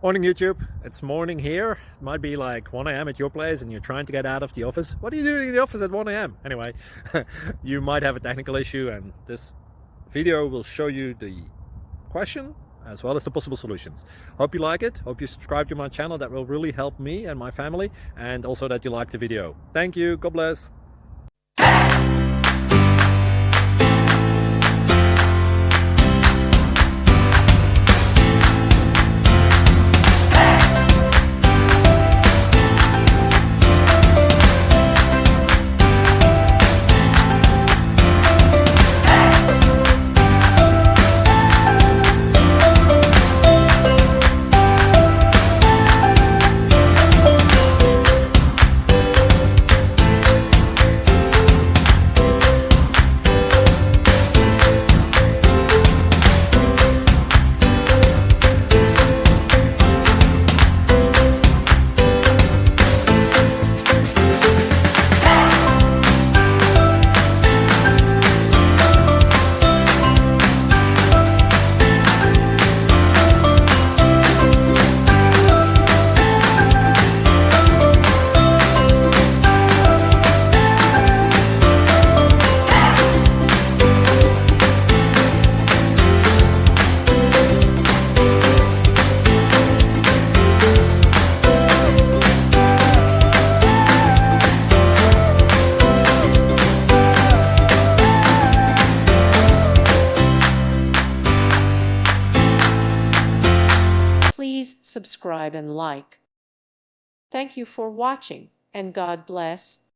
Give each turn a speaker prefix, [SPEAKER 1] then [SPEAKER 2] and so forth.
[SPEAKER 1] Morning YouTube, it's morning here. It might be like 1 a.m. at your place and you're trying to get out of the office. What are you doing in the office at 1 a.m.? Anyway, you might have a technical issue and this video will show you the question as well as the possible solutions. Hope you like it, hope you subscribe to my channel. That will really help me and my family, and also that you like the video. Thank you, God bless.
[SPEAKER 2] Please subscribe and like. Thank you for watching, and God bless.